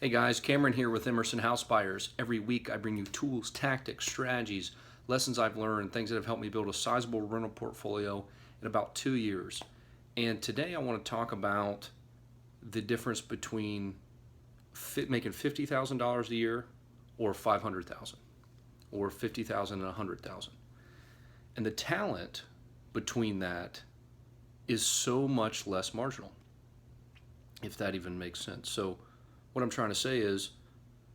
Hey guys, Cameron here with Emerson House Buyers. Every week I bring you tools, tactics, strategies, lessons I've learned, things that have helped me build a sizable rental portfolio in about 2 years. And today I want to talk about the difference between making $50,000 a year or $500,000 or $50,000 and $100,000. And the talent between that is so much less marginal, if that even makes sense. So what I'm trying to say is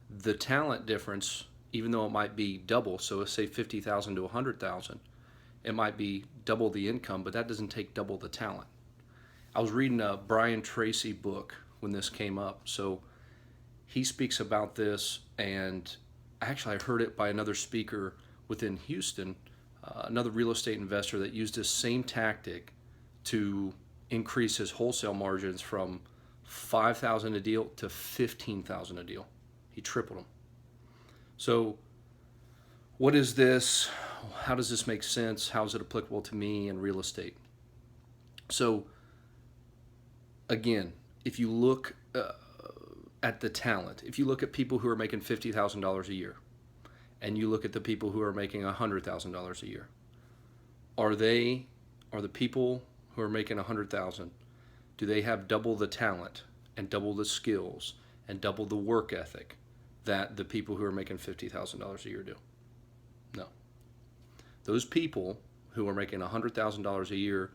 the talent difference, even though it might be double, so let's say 50,000 to 100,000, it might be double the income, but that doesn't take double the talent. I was reading a Brian Tracy book when this came up, so he speaks about this, and actually I heard it by another speaker within Houston, another real estate investor that used this same tactic to increase his wholesale margins from 5,000 a deal to 15,000 a deal. He tripled them. So what is this? How does this make sense? How is it applicable to me in real estate? So again, if you look at the talent, if you look at people who are making $50,000 a year and you look at the people who are making $100,000 a year, are the people who are making 100,000, do they have double the talent and double the skills and double the work ethic that the people who are making $50,000 a year do? No. Those people who are making $100,000 a year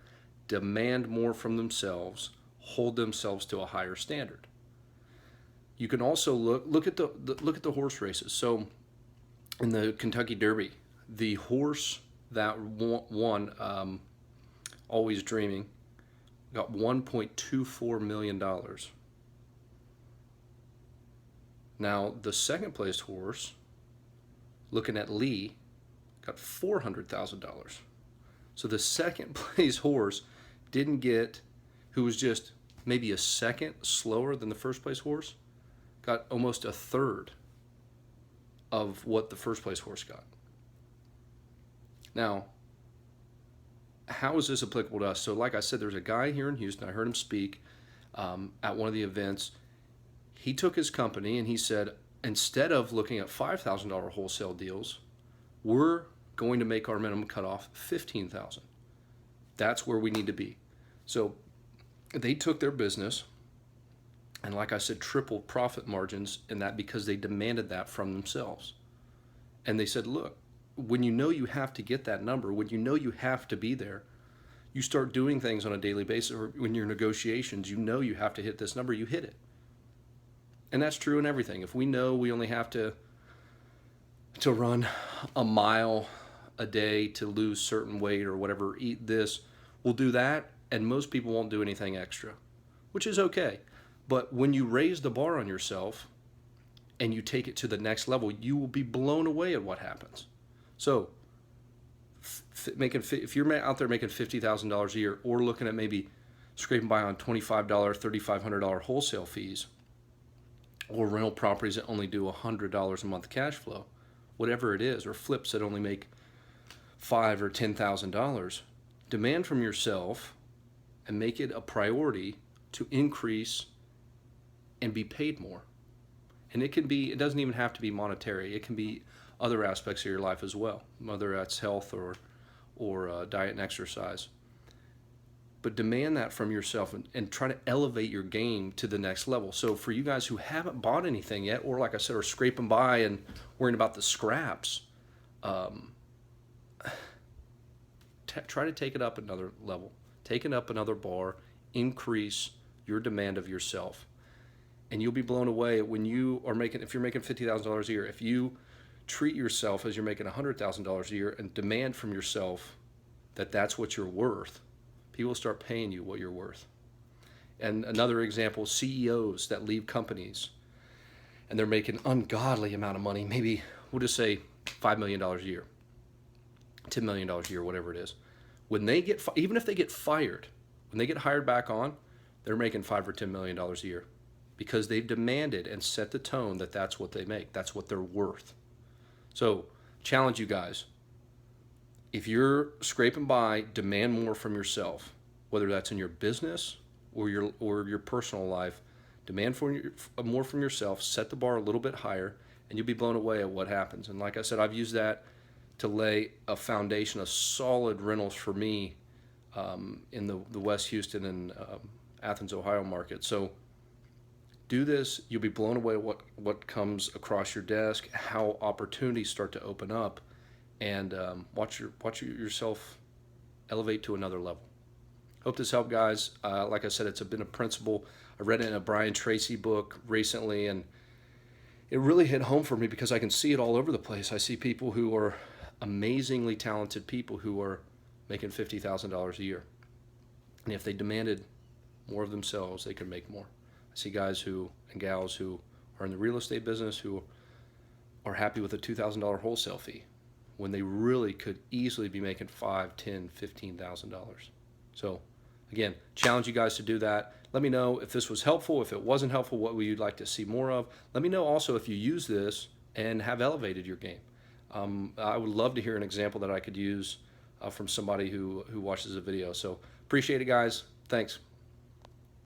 demand more from themselves, hold themselves to a higher standard. You can also look at the horse races. So in the Kentucky Derby, the horse that won, Always Dreaming, got $1.24 million. Now, the second place horse, Looking at Lee, got $400,000. So the second place horse didn't get, who was just maybe a second slower than the first place horse, got almost a third of what the first place horse got. Now, how is this applicable to us? So like I said, there's a guy here in Houston, I heard him speak at one of the events. He took his company and he said, instead of looking at $5,000 wholesale deals, we're going to make our minimum cutoff $15,000. That's where we need to be. So they took their business and, like I said, tripled profit margins in that because they demanded that from themselves. And they said, look, when you know you have to get that number, when you know you have to be there, you start doing things on a daily basis, or when you're negotiations, you know you have to hit this number, you hit it. And that's true in everything. If we know we only have to run a mile a day to lose certain weight or whatever, eat this, we'll do that, and most people won't do anything extra, which is okay. But when you raise the bar on yourself and you take it to the next level, you will be blown away at what happens. So if you're out there making $50,000 a year, or looking at maybe scraping by on $25, $3,500 wholesale fees, or rental properties that only do $100 a month cash flow, whatever it is, or flips that only make $5,000 or $10,000, demand from yourself and make it a priority to increase and be paid more. And it doesn't even have to be monetary. It can be other aspects of your life as well, whether that's health or diet and exercise. But demand that from yourself and try to elevate your game to the next level. So for you guys who haven't bought anything yet, or like I said, are scraping by and worrying about the scraps, try to take it up another level, take it up another bar, increase your demand of yourself. And you'll be blown away when if you're making $50,000 a year, if you treat yourself as you're making $100,000 a year and demand from yourself that that's what you're worth, people start paying you what you're worth. And another example, CEOs that leave companies and they're making ungodly amount of money, maybe we'll just say $5 million a year, $10 million a year, whatever it is. When they even if they get fired, when they get hired back on, they're making $5 or $10 million a year because they've demanded and set the tone that that's what they make, that's what they're worth. So challenge you guys. If you're scraping by, demand more from yourself, whether that's in your business or your personal life. Demand more from yourself, set the bar a little bit higher, and you'll be blown away at what happens. And like I said, I've used that to lay a foundation of solid rentals for me in the West Houston and Athens, Ohio market. So do this. You'll be blown away at what comes across your desk, how opportunities start to open up, and watch yourself elevate to another level. Hope this helped, guys. Like I said, it's been a principle. I read it in a Brian Tracy book recently, and it really hit home for me because I can see it all over the place. I see people who are amazingly talented people who are making $50,000 a year. And if they demanded more of themselves, they could make more. I see guys and gals who are in the real estate business who are happy with a $2,000 wholesale fee when they really could easily be making $5,000, $10,000, $15,000. So again, challenge you guys to do that. Let me know if this was helpful. If it wasn't helpful, what would you like to see more of? Let me know also if you use this and have elevated your game. I would love to hear an example that I could use from somebody who watches the video. So appreciate it, guys. Thanks.